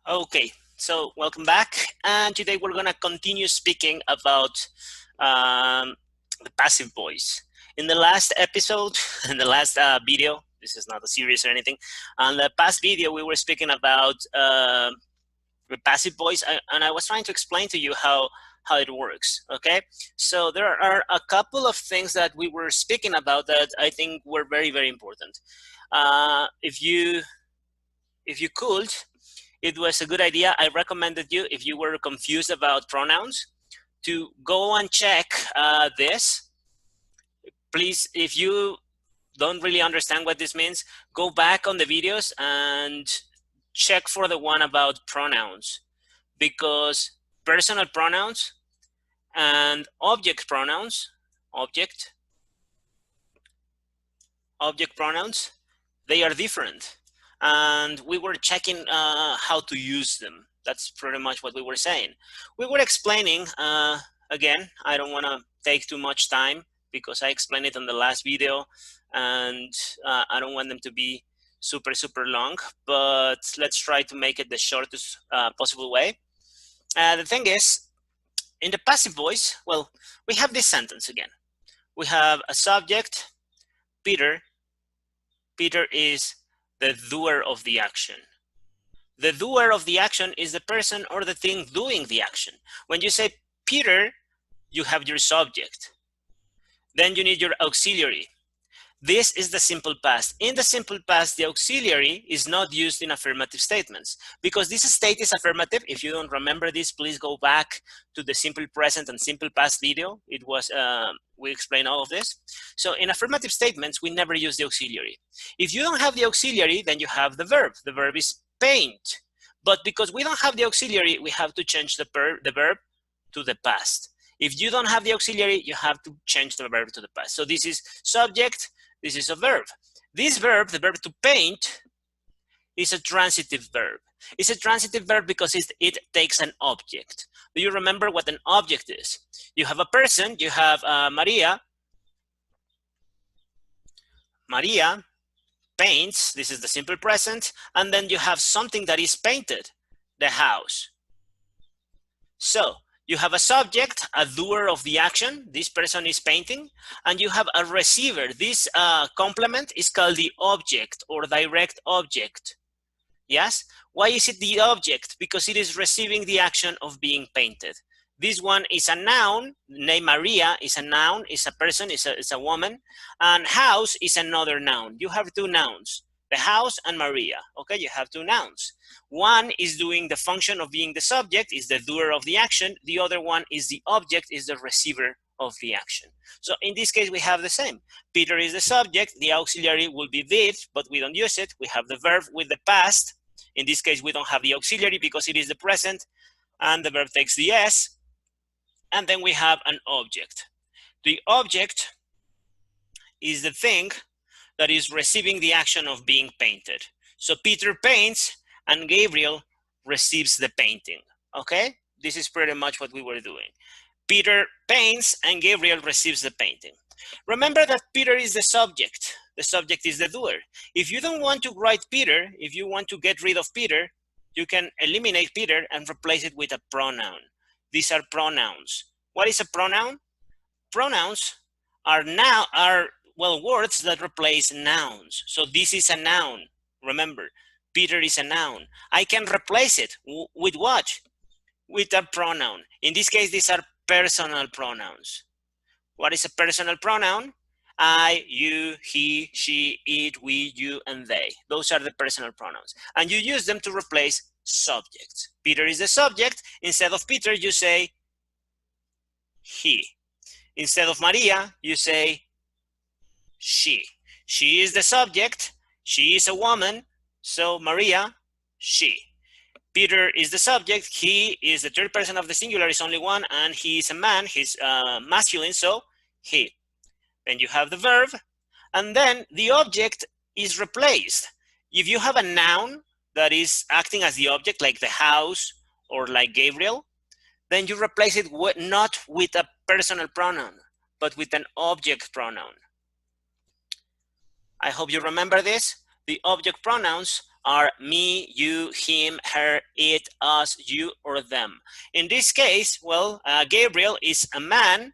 Okay, so welcome back. And today we're going to continue speaking about the passive voice. In the last episode, in the last video, this is not a series or anything. On the past video, we were speaking about the passive voice, and I was trying to explain to you how it works. Okay, so there are a couple of things that we were speaking about that I think were very, very important. If you could, it was a good idea. I recommended you, if you were confused about pronouns, to go and check this. Please, if you don't really understand what this means, go back on the videos and check for the one about pronouns, because personal pronouns and object pronouns, object pronouns, they are different. And we were checking how to use them. That's pretty much what we were saying. We were explaining, again, I don't want to take too much time because I explained it on the last video, and I don't want them to be super, super long, but let's try to make it the shortest possible way. The thing is, in the passive voice, well, we have this sentence again. We have a subject, Peter. Peter is the doer of the action. The doer of the action is the person or the thing doing the action. When you say Peter, you have your subject. Then you need your auxiliary. This is the simple past. In the simple past, the auxiliary is not used in affirmative statements because this state is affirmative. If you don't remember this, please go back to the simple present and simple past video. It was, we explained all of this. So in affirmative statements, we never use the auxiliary. If you don't have the auxiliary, then you have the verb. The verb is paint. But because we don't have the auxiliary, we have to change the verb to the past. If you don't have the auxiliary, you have to change the verb to the past. So this is subject. This is a verb. This verb, the verb to paint, is a transitive verb. It's a transitive verb because it takes an object. Do you remember what an object is? You have a person, you have Maria. Maria paints, this is the simple present, and then you have something that is painted, the house. So you have a subject, a doer of the action. This person is painting. And you have a receiver. This complement is called the object or direct object. Yes? Why is it the object? Because it is receiving the action of being painted. This one is a noun. Name Maria is a noun, is a person, is a woman. And house is another noun. You have two nouns, the house and Maria. Okay, you have two nouns. One is doing the function of being the subject, is the doer of the action. The other one is the object, is the receiver of the action. So in this case, we have the same. Peter is the subject. The auxiliary will be did, but we don't use it. We have the verb with the past. In this case, we don't have the auxiliary because it is the present, and the verb takes the S. And then we have an object. The object is the thing that is receiving the action of being painted. So Peter paints, and Gabriel receives the painting, okay? This is pretty much what we were doing. Peter paints and Gabriel receives the painting. Remember that Peter is the subject. The subject is the doer. If you don't want to write Peter, if you want to get rid of Peter, you can eliminate Peter and replace it with a pronoun. These are pronouns. What is a pronoun? Pronouns are words that replace nouns. So this is a noun. Remember, Peter is a noun. I can replace it with what? With a pronoun. In this case, these are personal pronouns. What is a personal pronoun? I, you, he, she, it, we, you, and they. Those are the personal pronouns. And you use them to replace subjects. Peter is the subject. Instead of Peter, you say he. Instead of Maria, you say she. She is the subject. She is a woman. So Maria, she. Peter is the subject. He is the third person of the singular, is only one, and he is a man. He's masculine, so he. Then you have the verb, and then the object is replaced. If you have a noun that is acting as the object, like the house or like Gabriel, then you replace it not with a personal pronoun, but with an object pronoun. I hope you remember this. The object pronouns are me, you, him, her, it, us, you, or them. In this case, well, Gabriel is a man,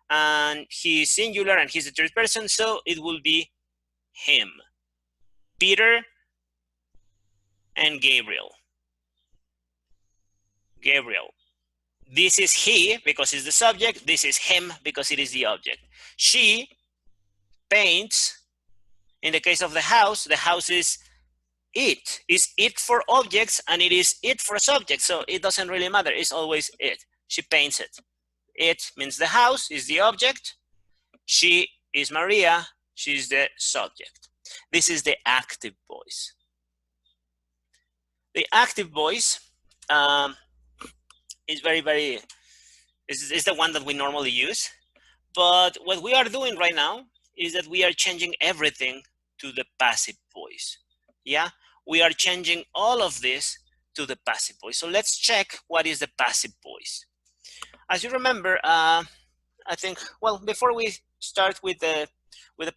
and he's singular, and he's the third person, so it will be him. Peter and Gabriel. Gabriel. This is he because it's the subject. This is him because it is the object. She paints. In the case of the house is it. Is it for objects, and it is it for subjects. So it doesn't really matter. It's always it. She paints it. It means the house is the object. She is Maria. She's the subject. This is the active voice. The active voice is is the one that we normally use. But what we are doing right now is that we are changing everything to the passive voice. Yeah, we are changing all of this to the passive voice. So let's check what is the passive voice. As you remember, I think, well, before we start with the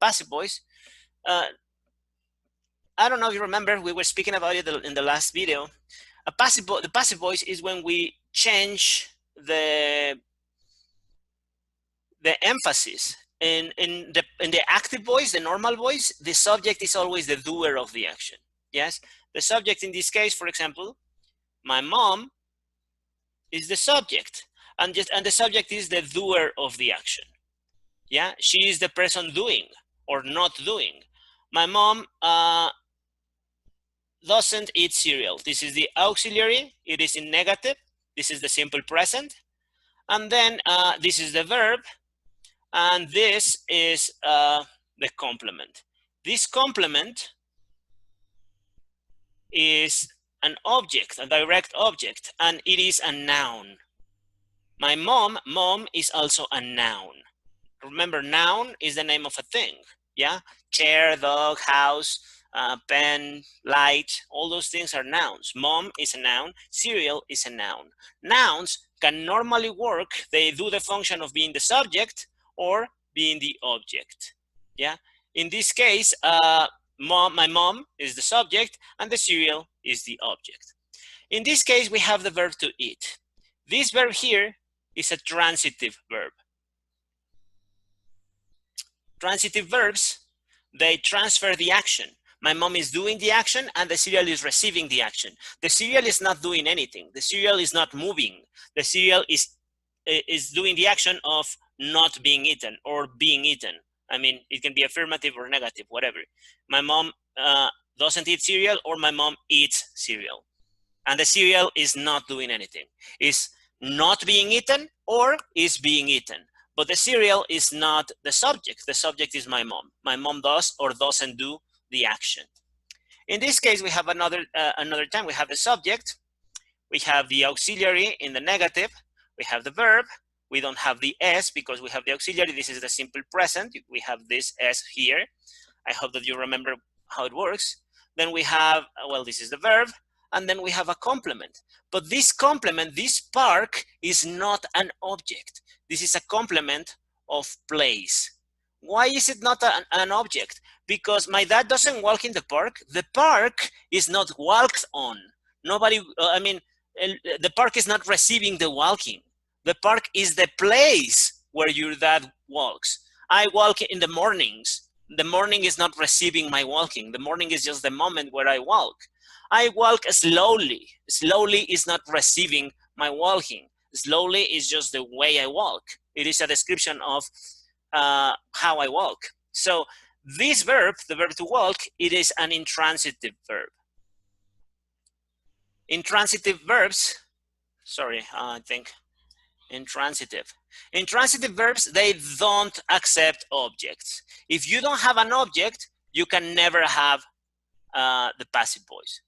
passive voice, I don't know if you remember, we were speaking about it in the last video. The passive voice is when we change the emphasis. In the active voice, the normal voice, the subject is always the doer of the action. Yes, the subject in this case, for example, my mom is the subject, and the subject is the doer of the action. Yeah, she is the person doing or not doing. My mom doesn't eat cereal. This is the auxiliary. It is in negative. This is the simple present, and then this is the verb. And this is the complement. This complement is an object, a direct object, and it is a noun. My mom is also a noun. Remember, noun is the name of a thing. Yeah, chair, dog, house, pen, light, all those things are nouns. Mom is a noun. Cereal is a noun. Nouns can normally work. They do the function of being the subject or being the object. Yeah, in this case, my mom is the subject and the cereal is the object. In this case, we have the verb to eat. This verb here is a transitive verb. Transitive verbs, they transfer the action. My mom is doing the action and the cereal is receiving the action. The cereal is not doing anything. The cereal is not moving. The cereal is doing the action of not being eaten or being eaten. I mean, it can be affirmative or negative, whatever. My mom doesn't eat cereal, or my mom eats cereal. And the cereal is not doing anything. It's not being eaten or is being eaten. But the cereal is not the subject. The subject is my mom. My mom does or doesn't do the action. In this case, we have another time. We have the subject. We have the auxiliary in the negative. We have the verb. We don't have the S because we have the auxiliary. This is the simple present. We have this S here. I hope that you remember how it works. Then we have, well, this is the verb. And then we have a complement. But this complement, this park, is not an object. This is a complement of place. Why is it not an object? Because my dad doesn't walk in the park. The park is not walked on. Nobody, the park is not receiving the walking. The park is the place where your dad walks. I walk in the mornings. The morning is not receiving my walking. The morning is just the moment where I walk. I walk slowly. Slowly is not receiving my walking. Slowly is just the way I walk. It is a description of how I walk. So this verb, the verb to walk, it is an intransitive verb. Intransitive verbs, intransitive verbs, they don't accept objects. If you don't have an object, you can never have the passive voice.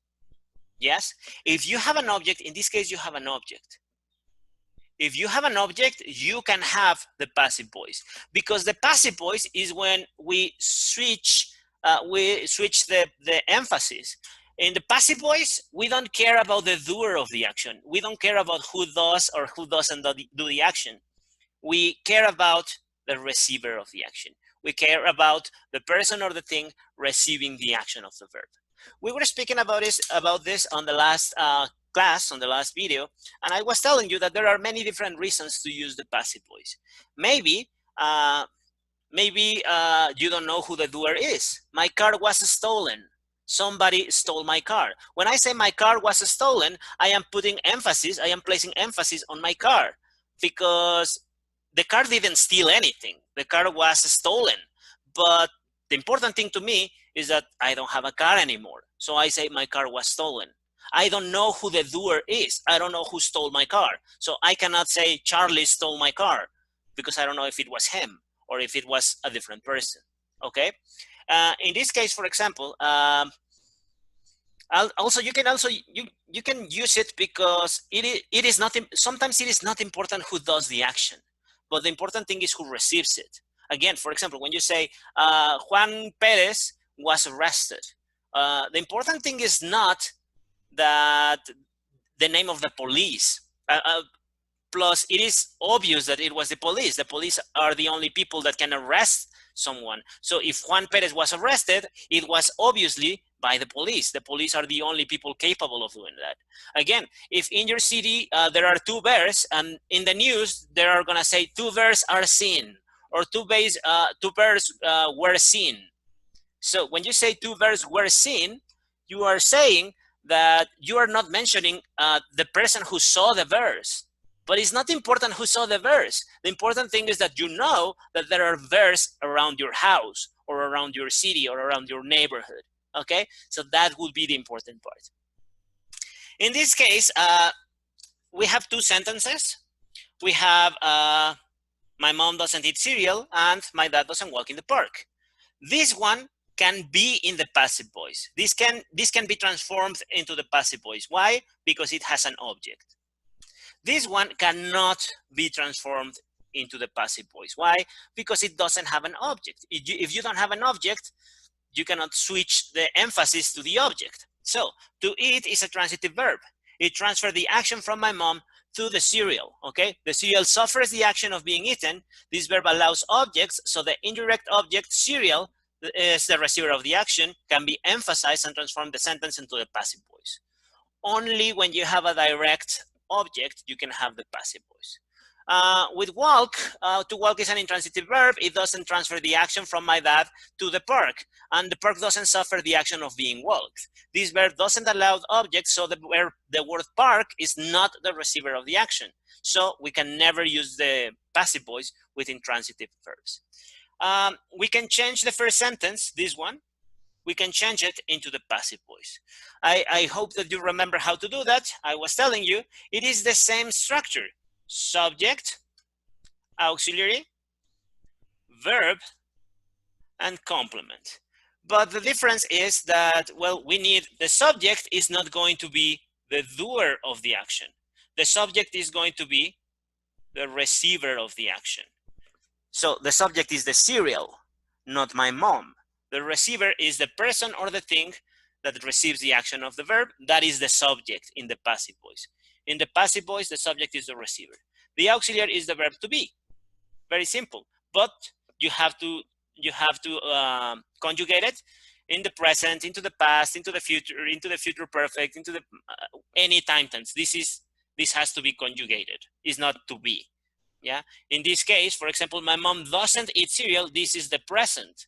Yes? If you have an object, in this case, you have an object. If you have an object, you can have the passive voice, because the passive voice is when we switch the emphasis. In the passive voice, we don't care about the doer of the action. We don't care about who does or who doesn't do the action. We care about the receiver of the action. We care about the person or the thing receiving the action of the verb. We were speaking about this on the last class, on the last video, and I was telling you that there are many different reasons to use the passive voice. Maybe you don't know who the doer is. My car was stolen. Somebody stole my car. When I say my car was stolen, I am placing emphasis on my car, because the car didn't steal anything. The car was stolen. But the important thing to me is that I don't have a car anymore. So I say my car was stolen. I don't know who the doer is. I don't know who stole my car. So I cannot say Charlie stole my car, because I don't know if it was him or if it was a different person. Okay. In this case, for example, you can use it because it is not, sometimes it is not important who does the action, but the important thing is who receives it. Again, for example, when you say Juan Perez was arrested, the important thing is not that the name of the police. Plus, it is obvious that it was the police. The police are the only people that can arrest someone. So if Juan Perez was arrested, it was obviously by the police. The police are the only people capable of doing that. Again, if in your city there are two bears, and in the news they are gonna say two bears are seen, or two bears were seen. So when you say two bears were seen, you are saying that you are not mentioning the person who saw the bears. But it's not important who saw the bears. The important thing is that you know that there are bears around your house or around your city or around your neighborhood. Okay, so that would be the important part. In this case, we have two sentences. We have my mom doesn't eat cereal and my dad doesn't walk in the park. This one can be in the passive voice. This can be transformed into the passive voice. Why? Because it has an object. This one cannot be transformed into the passive voice. Why? Because it doesn't have an object. If you don't have an object, you cannot switch the emphasis to the object. So, to eat is a transitive verb. It transfers the action from my mom to the cereal, okay? The cereal suffers the action of being eaten. This verb allows objects, so the indirect object, cereal, is the receiver of the action, can be emphasized and transform the sentence into the passive voice. Only when you have a direct object, you can have the passive voice. With walk, to walk is an intransitive verb. It doesn't transfer the action from my dad to the park, and the park doesn't suffer the action of being walked. This verb doesn't allow objects, so the word park is not the receiver of the action. So we can never use the passive voice with intransitive verbs. We can change the first sentence, this one. We can change it into the passive voice. I hope that you remember how to do that. I was telling you, it is the same structure. Subject, auxiliary, verb, and complement. But the difference is that, well, the subject is not going to be the doer of the action. The subject is going to be the receiver of the action. So the subject is the cereal, not my mom. The receiver is the person or the thing that receives the action of the verb. That is the subject in the passive voice. In the passive voice, the subject is the receiver. The auxiliary is the verb to be. Very simple. But you have to conjugate it in the present, into the past, into the future perfect, into the any time tense. This has to be conjugated. It's not to be. Yeah. In this case, for example, my mom doesn't eat cereal. This is the present.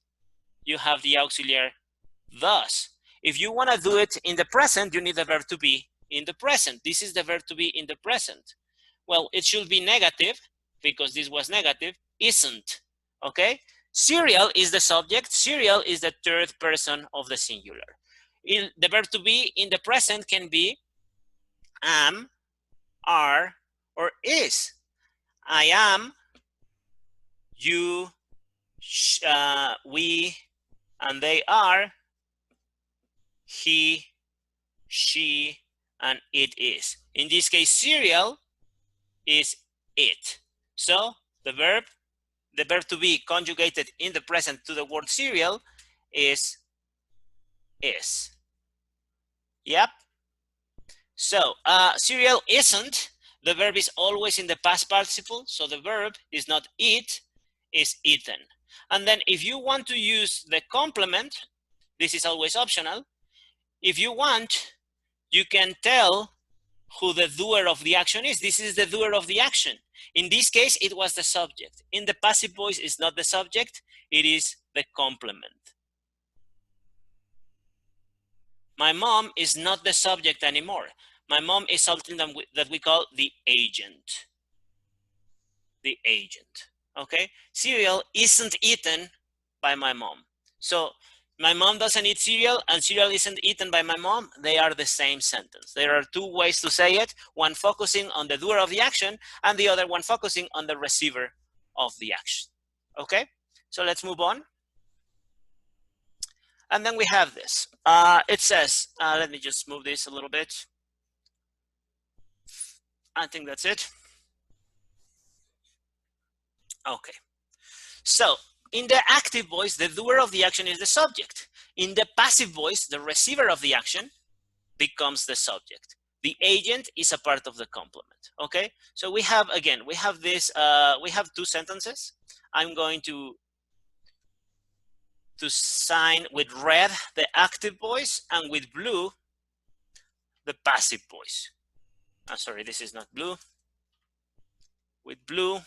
You have the auxiliary thus. If you want to do it in the present, you need the verb to be in the present. This is the verb to be in the present. Well, it should be negative because this was negative. Isn't. Okay? Cereal is the subject. Cereal is the third person of the singular. The verb to be in the present can be am, are, or is. I am, you, we, and they are, he, she, and it is. In this case, cereal is it. So the verb to be conjugated in the present to the word cereal is. Yep. So cereal isn't. The verb is always in the past participle. So the verb is not eat, is eaten. And then if you want to use the complement, this is always optional. If you want, you can tell who the doer of the action is. This is the doer of the action. In this case, it was the subject. In the passive voice, it's not the subject, it is the complement. My mom is not the subject anymore. My mom is something that we call the agent. The agent, okay? Cereal isn't eaten by my mom. So my mom doesn't eat cereal and cereal isn't eaten by my mom. They are the same sentence. There are two ways to say it, one focusing on the doer of the action and the other one focusing on the receiver of the action. Okay, so let's move on. And then we have this. It says, let me just move this a little bit. I think that's it. Okay. So in the active voice, the doer of the action is the subject. In the passive voice, the receiver of the action becomes the subject. The agent is a part of the complement. Okay. So we have, again, we have this, we have two sentences. I'm going to sign with red the active voice and with blue the passive voice. Sorry, this is not blue. With blue,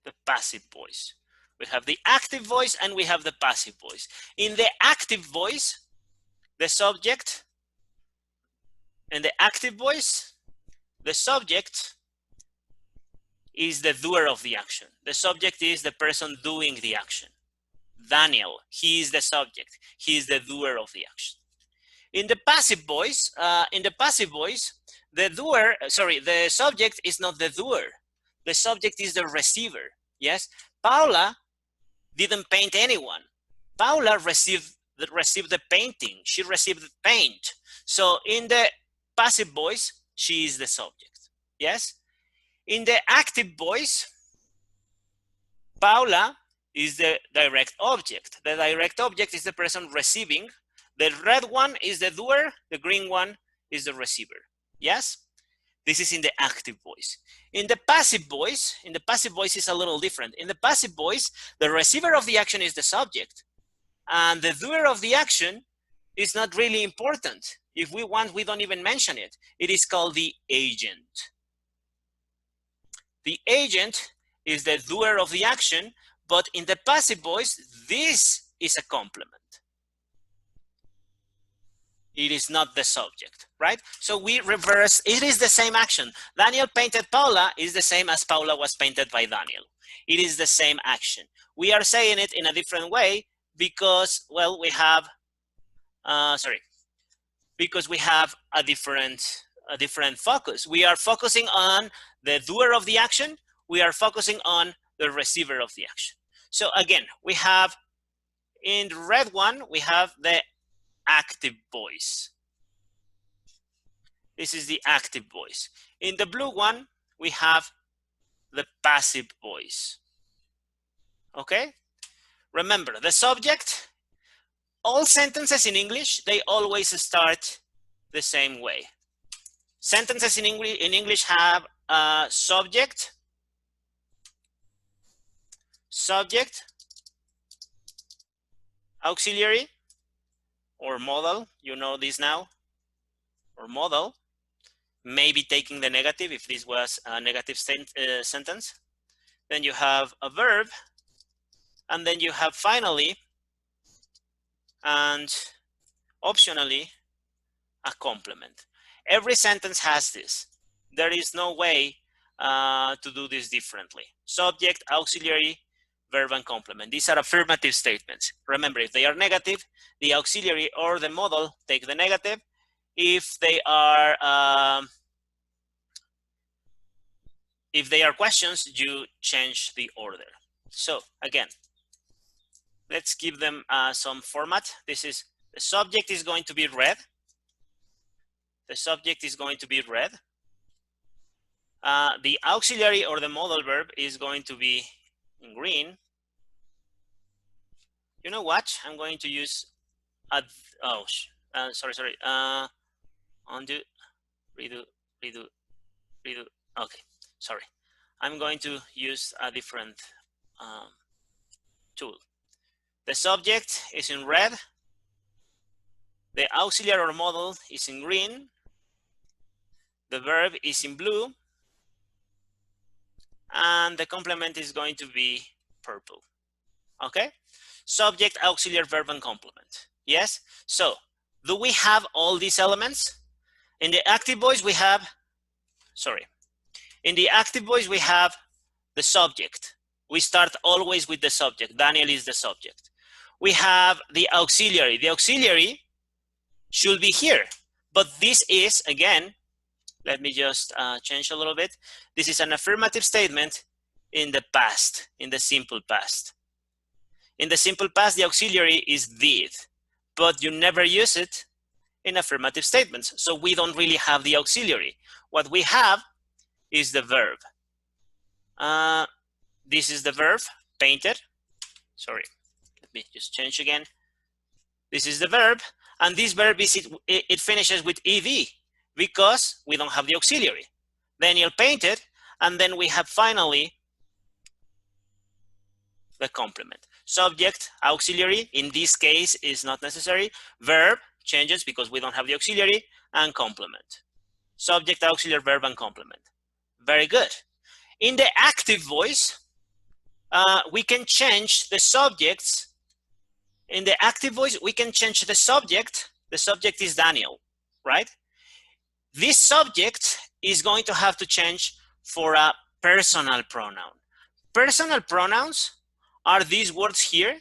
the passive voice. We have the active voice and we have the passive voice. In the active voice, the subject, in the active voice, the subject is the doer of the action. The subject is the person doing the action. Daniel, he is the subject. He is the doer of the action. In the passive voice, the doer, sorry, the subject is not the doer. The subject is the receiver. Yes, Paula didn't paint anyone. Paula received the painting. She received the paint. So in the passive voice, she is the subject. Yes. In the active voice, Paula is the direct object. The direct object is the person receiving. The red one is the doer. The green one is the receiver. Yes. This is in the active voice. In the passive voice, is a little different. In the passive voice, the receiver of the action is the subject. And the doer of the action is not really important. If we want, we don't even mention it. It is called the agent. The agent is the doer of the action, but in the passive voice, this is a complement. It is not the subject, right? So we reverse, it is the same action. Daniel painted Paula is the same as Paula was painted by Daniel. It is the same action. We are saying it in a different way because, well, we have, because we have a different focus. We are focusing on the doer of the action. We are focusing on the receiver of the action. So again, we have in the red one, we have the active voice. This is the active voice. In the blue one, we have the passive voice. Okay? Remember, the subject, all sentences in English, they always start the same way. Sentences in English have a subject, auxiliary, or modal. You know this now, or modal. Maybe taking the negative if this was a negative sentence. Then you have a verb, and then you have finally and optionally a complement. Every sentence has this. There is no way to do this differently. Subject, auxiliary, verb, and complement. These are affirmative statements. Remember, if they are negative, the auxiliary or the modal take the negative. If they are questions, you change the order. So again, let's give them some format. This is, the subject is going to be red. The subject is going to be red. The auxiliary or the modal verb is going to be in green. You know what? I'm going to use sorry. Undo, redo. Okay, sorry. I'm going to use a different tool. The subject is in red. The auxiliary or model is in green, the verb is in blue, and the complement is going to be purple. Okay? Subject, auxiliary, verb, and complement. Yes? So, do we have all these elements? In the active voice, we have, in the active voice, we have the subject. We start always with the subject. Daniel is the subject. We have the auxiliary. The auxiliary should be here. But this is, again, let me just change a little bit. This is an affirmative statement in the past, in the simple past. In the simple past, the auxiliary is did, but you never use it in affirmative statements. So we don't really have the auxiliary. What we have is the verb. This is the verb, painted. Sorry, let me just change again. This is the verb, and this verb is it finishes with ed because we don't have the auxiliary. Daniel painted, and then we have finally the complement. Subject, auxiliary, in this case is not necessary. Verb changes because we don't have the auxiliary, and complement. Subject, auxiliary, verb, and complement. Very good. In the active voice, we can change the subjects. In the active voice, we can change the subject. The subject is Daniel, right? This subject is going to have to change for a personal pronoun. Personal pronouns are these words here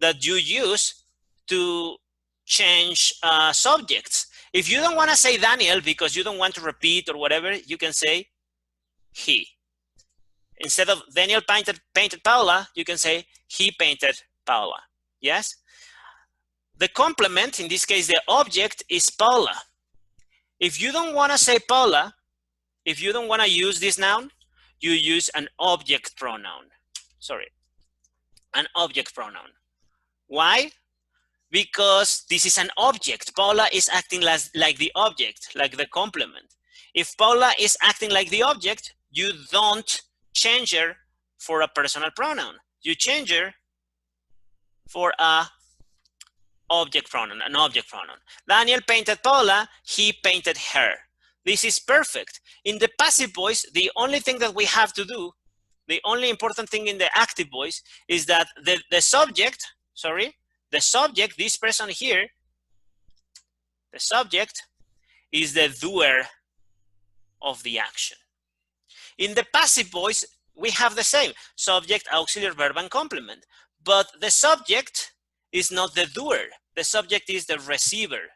that you use to change subjects. If you don't want to say Daniel because you don't want to repeat or whatever, you can say he. Instead of Daniel painted Paula, you can say he painted Paula. Yes? The complement, in this case, the object is Paula. If you don't want to say Paula, if you don't want to use this noun, you use an object pronoun. Sorry, an object pronoun. Why? Because this is an object. Paula is acting like the object, like the complement. If Paula is acting like the object, you don't change her for a personal pronoun. You change her for a object pronoun, an object pronoun. Daniel painted Paula, he painted her. This is perfect. In the passive voice, the only thing that we have to do, the only important thing in the active voice is that the subject, this person here, the subject is the doer of the action. In the passive voice, we have the same, subject, auxiliary, verb, and complement. But the subject is not the doer. The subject is the receiver.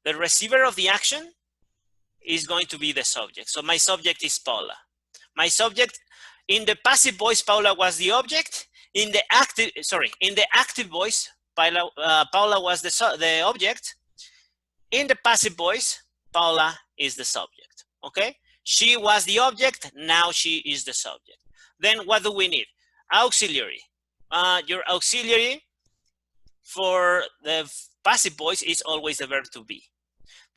The receiver of the action is going to be the subject. So my subject is Paula. My subject, in the passive voice, Paula was the object. In the active voice, Paula was the object. In the passive voice, Paula is the subject. Okay? She was the object, now she is the subject. Then what do we need? Auxiliary. Your auxiliary for the passive voice is always the verb to be.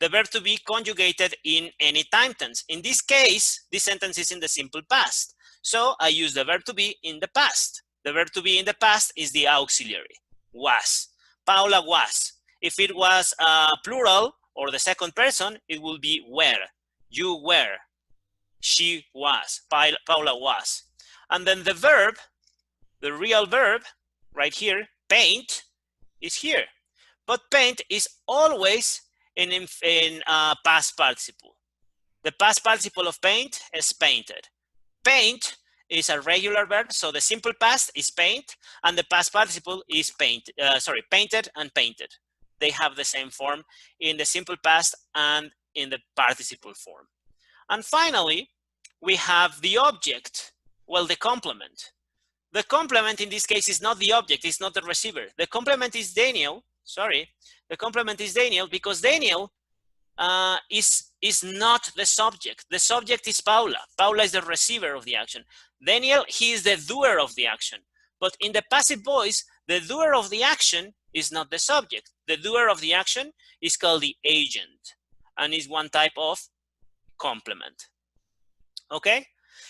The verb to be conjugated in any time tense. In this case, this sentence is in the simple past. So I use the verb to be in the past. The verb to be in the past is the auxiliary, was. Paula was. If it was plural or the second person, it will be were. You were. She was. Paula was. And then the verb, the real verb, right here, paint, is here. But paint is always in past participle. The past participle of paint is painted. Paint is a regular verb, so the simple past is paint, and the past participle is painted and painted. They have the same form in the simple past and in the participle form. And finally, we have the object, well, the complement. The complement in this case is not the object, it's not the receiver. The complement is Daniel, the complement is Daniel because Daniel is not the subject. The subject is Paula. Paula is the receiver of the action. Daniel, he is the doer of the action. But in the passive voice, the doer of the action is not the subject. The doer of the action is called the agent and is one type of complement. Okay?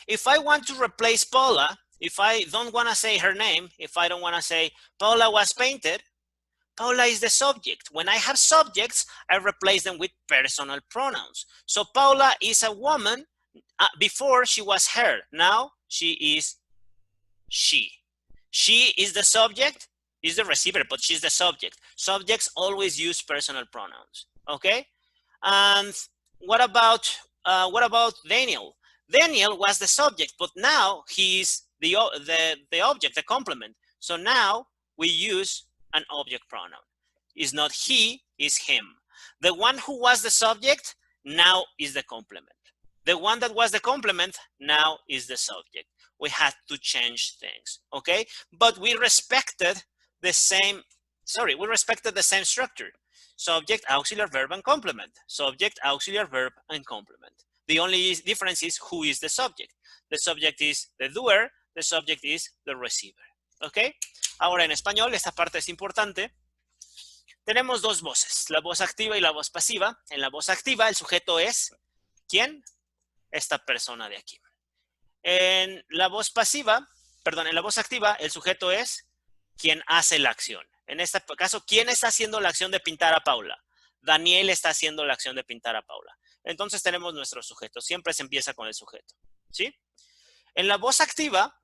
If I want to replace Paula, if I don't want to say her name, if I don't want to say Paula was painted, Paula is the subject. When I have subjects, I replace them with personal pronouns. So Paula is a woman. Before she was her. Now she is she. She is the subject, is the receiver, but she's the subject. Subjects always use personal pronouns. Okay? And what about Daniel? Daniel was the subject, but now he's the object, the complement. So now we use an object pronoun. It's not he, it's him. The one who was the subject now is the complement. The one that was the complement now is the subject. We had to change things, okay? But we respected the same, we respected the same structure. Subject, auxiliary, verb, and complement. Subject, auxiliary, verb, and complement. The only difference is who is the subject. The subject is the doer, the subject is the receiver, ¿ok? Ahora en español, esta parte es importante. Tenemos dos voces, la voz activa y la voz pasiva. En la voz activa, el sujeto es, ¿quién? Esta persona de aquí. En la voz pasiva, perdón, en la voz activa, el sujeto es quien hace la acción. En este caso, ¿quién está haciendo la acción de pintar a Paula? Daniel está haciendo la acción de pintar a Paula. Entonces tenemos nuestro sujeto. Siempre se empieza con el sujeto, ¿sí? En la voz activa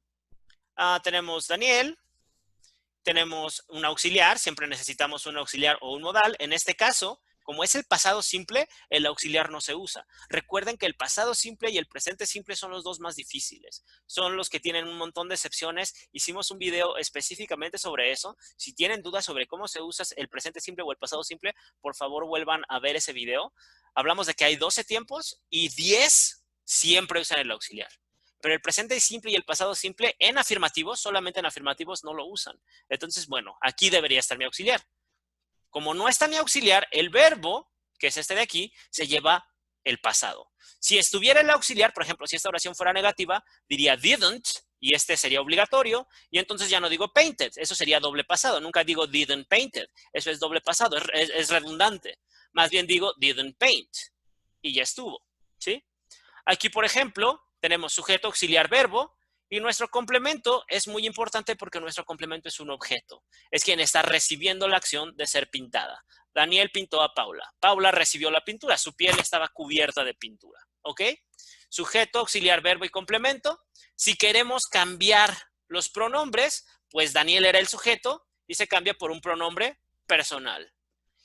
tenemos Daniel, tenemos un auxiliar. Siempre necesitamos un auxiliar o un modal. En este caso, como es el pasado simple, el auxiliar no se usa. Recuerden que el pasado simple y el presente simple son los dos más difíciles. Son los que tienen un montón de excepciones. Hicimos un video específicamente sobre eso. Si tienen dudas sobre cómo se usa el presente simple o el pasado simple, por favor vuelvan a ver ese video. Hablamos de que hay 12 tiempos y 10 siempre usan el auxiliar. Pero el presente simple y el pasado simple en afirmativos, solamente en afirmativos no lo usan. Entonces, bueno, aquí debería estar mi auxiliar. Como no está mi auxiliar, el verbo, que es este de aquí, se lleva el pasado. Si estuviera el auxiliar, por ejemplo, si esta oración fuera negativa, diría didn't, y este sería obligatorio, y entonces ya no digo painted, eso sería doble pasado. Nunca digo didn't painted, eso es doble pasado, es redundante. Más bien digo didn't paint, y ya estuvo, ¿sí? Aquí, por ejemplo, tenemos sujeto, auxiliar, verbo, y nuestro complemento es muy importante porque nuestro complemento es un objeto. Es quien está recibiendo la acción de ser pintada. Daniel pintó a Paula. Paula recibió la pintura. Su piel estaba cubierta de pintura. ¿Ok? Sujeto, auxiliar, verbo y complemento. Si queremos cambiar los pronombres, pues Daniel era el sujeto y se cambia por un pronombre personal.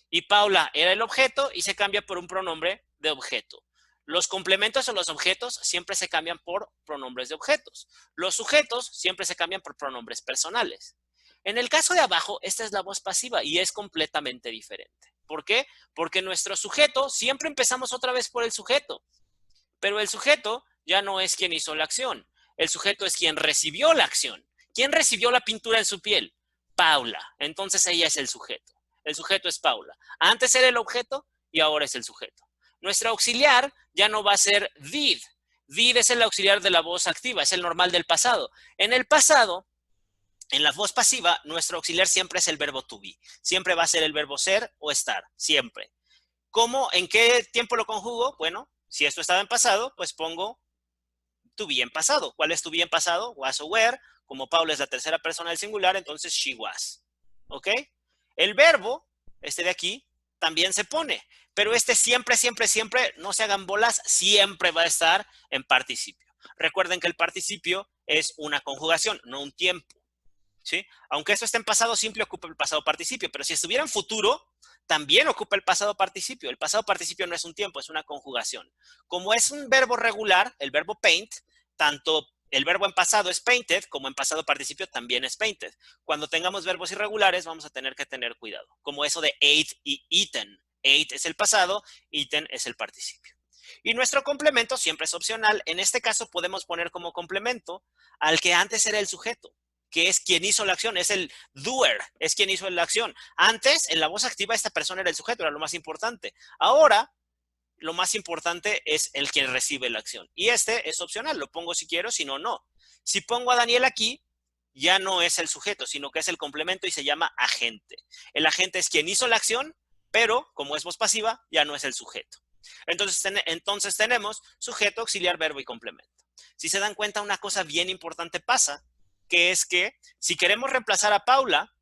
Y Paula era el objeto y se cambia por un pronombre de objeto. Los complementos o los objetos siempre se cambian por pronombres de objetos. Los sujetos siempre se cambian por pronombres personales. En el caso de abajo, esta es la voz pasiva y es completamente diferente. ¿Por qué? Porque nuestro sujeto, siempre empezamos otra vez por el sujeto. Pero el sujeto ya no es quien hizo la acción. El sujeto es quien recibió la acción. ¿Quién recibió la pintura en su piel? Paula. Entonces ella es el sujeto. El sujeto es Paula. Antes era el objeto y ahora es el sujeto. Nuestro auxiliar ya no va a ser did. Did es el auxiliar de la voz activa, es el normal del pasado. En el pasado, en la voz pasiva, nuestro auxiliar siempre es el verbo to be. Siempre va a ser el verbo ser o estar, siempre. ¿Cómo? ¿En qué tiempo lo conjugo? Bueno, si esto estaba en pasado, pues pongo to be en pasado. ¿Cuál es to be en pasado? Was o were. Como Paula es la tercera persona del singular, entonces she was. ¿Ok? El verbo, este de aquí, también se pone. Pero este siempre, siempre, siempre, no se hagan bolas, siempre va a estar en participio. Recuerden que el participio es una conjugación, no un tiempo, ¿sí? Aunque esto esté en pasado simple, ocupa el pasado participio, pero si estuviera en futuro, también ocupa el pasado participio. El pasado participio no es un tiempo, es una conjugación. Como es un verbo regular, el verbo paint, tanto el verbo en pasado es painted, como en pasado participio también es painted. Cuando tengamos verbos irregulares, vamos a tener que tener cuidado, como eso de ate y eaten. Ate es el pasado, eaten es el participio. Y nuestro complemento siempre es opcional. En este caso podemos poner como complemento al que antes era el sujeto, que es quien hizo la acción, es el doer, es quien hizo la acción. Antes, en la voz activa, esta persona era el sujeto, era lo más importante. Ahora, lo más importante es el que recibe la acción. Y este es opcional, lo pongo si quiero, si no, no. Si pongo a Daniel aquí, ya no es el sujeto, sino que es el complemento y se llama agente. El agente es quien hizo la acción, pero como es voz pasiva, ya no es el sujeto. Entonces tenemos sujeto, auxiliar, verbo y complemento. Si se dan cuenta, una cosa bien importante pasa, que es que si queremos reemplazar a Paula,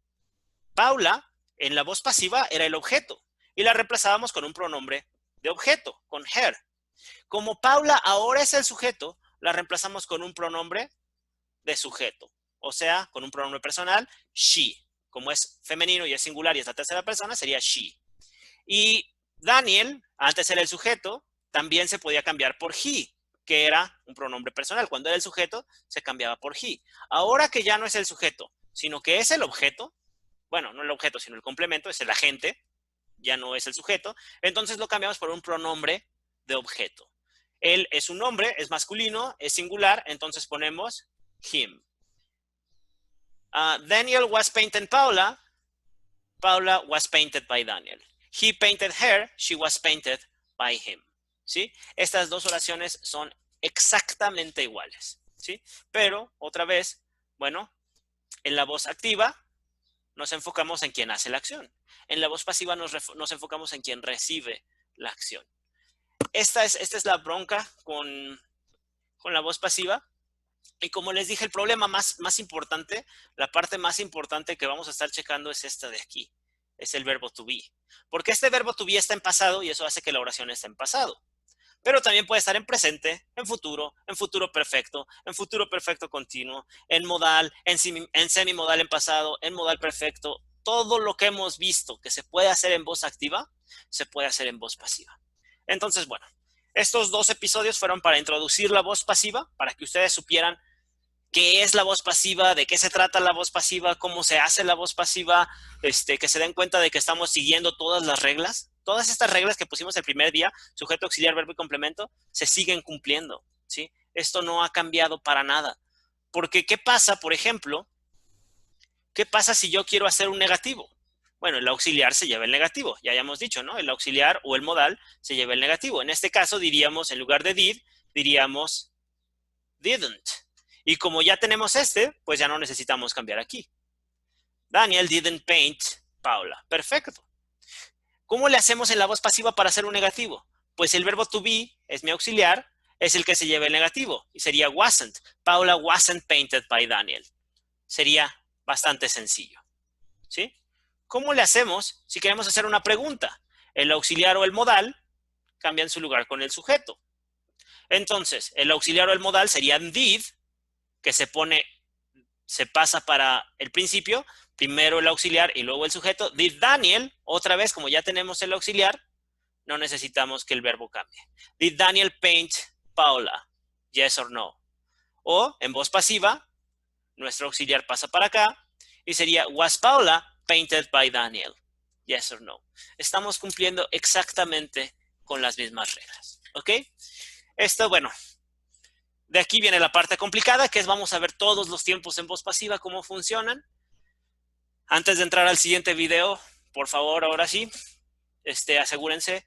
Paula En la voz pasiva era el objeto y la reemplazábamos con un pronombre de objeto, con her. Como Paula ahora es el sujeto, la reemplazamos con un pronombre de sujeto, o sea, con un pronombre personal, she. Como es femenino y es singular y es la tercera persona, sería she. Y Daniel, antes era el sujeto, también se podía cambiar por he, que era un pronombre personal. Cuando era el sujeto, se cambiaba por he. Ahora que ya no es el sujeto, sino que es el objeto, bueno, no el objeto, sino el complemento, es el agente, ya no es el sujeto, entonces lo cambiamos por un pronombre de objeto. Él es un nombre, es masculino, es singular, entonces ponemos him. Daniel was painting Paula. Paula was painted by Daniel. He painted her, she was painted by him. ¿Sí? Estas dos oraciones son exactamente iguales. ¿Sí? Pero, otra vez, bueno, en la voz activa nos enfocamos en quien hace la acción. En la voz pasiva nos enfocamos en quien recibe la acción. Esta es la bronca con la voz pasiva. Y como les dije, el problema más importante, la parte más importante que vamos a estar checando es esta de aquí. Es el verbo to be. Porque este verbo to be está en pasado y eso hace que la oración esté en pasado. Pero también puede estar en presente, en futuro perfecto continuo, en modal, en semimodal en pasado, en modal perfecto. Todo lo que hemos visto que se puede hacer en voz activa, se puede hacer en voz pasiva. Entonces, bueno, estos 2 episodios fueron para introducir la voz pasiva, para que ustedes supieran qué es la voz pasiva, de qué se trata la voz pasiva, cómo se hace la voz pasiva, que se den cuenta de que estamos siguiendo todas las reglas. Todas estas reglas que pusimos el primer día, sujeto, auxiliar, verbo y complemento, se siguen cumpliendo, ¿sí? Esto no ha cambiado para nada. Porque, ¿qué pasa, por ejemplo? ¿Qué pasa si yo quiero hacer un negativo? Bueno, el auxiliar se lleva el negativo, ya hayamos dicho, ¿no? El auxiliar o el modal se lleva el negativo. En este caso diríamos, en lugar de did, diríamos didn't. Y como ya tenemos pues ya no necesitamos cambiar aquí. Daniel didn't paint Paula. Perfecto. ¿Cómo le hacemos en la voz pasiva para hacer un negativo? Pues el verbo to be es mi auxiliar, es el que se lleva el negativo. Y sería wasn't. Paula wasn't painted by Daniel. Sería bastante sencillo. ¿Sí? ¿Cómo le hacemos si queremos hacer una pregunta? El auxiliar o el modal cambian su lugar con el sujeto. Entonces, el auxiliar o el modal serían did, que se pasa para el principio, primero el auxiliar y luego el sujeto. Did Daniel, otra vez, como ya tenemos el auxiliar, no necesitamos que el verbo cambie. Did Daniel paint Paula? Yes or no. O, en voz pasiva, nuestro auxiliar pasa para acá y sería, was Paula painted by Daniel? Yes or no. Estamos cumpliendo exactamente con las mismas reglas. ¿Ok? Esto, bueno, de aquí viene la parte complicada, que es vamos a ver todos los tiempos en voz pasiva, cómo funcionan. Antes de entrar al siguiente video, por favor, ahora sí, asegúrense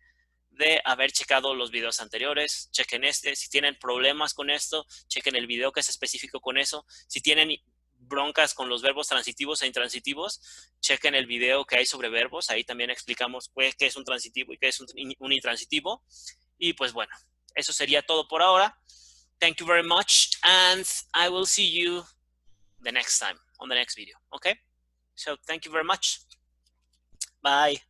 de haber checado los videos anteriores, chequen si tienen problemas con esto, chequen el video que es específico con eso, si tienen broncas con los verbos transitivos e intransitivos, chequen el video que hay sobre verbos, ahí también explicamos qué es un transitivo y qué es un intransitivo, y pues bueno, eso sería todo por ahora. Thank you very much, and I will see you the next time on the next video. Okay? So thank you very much. Bye.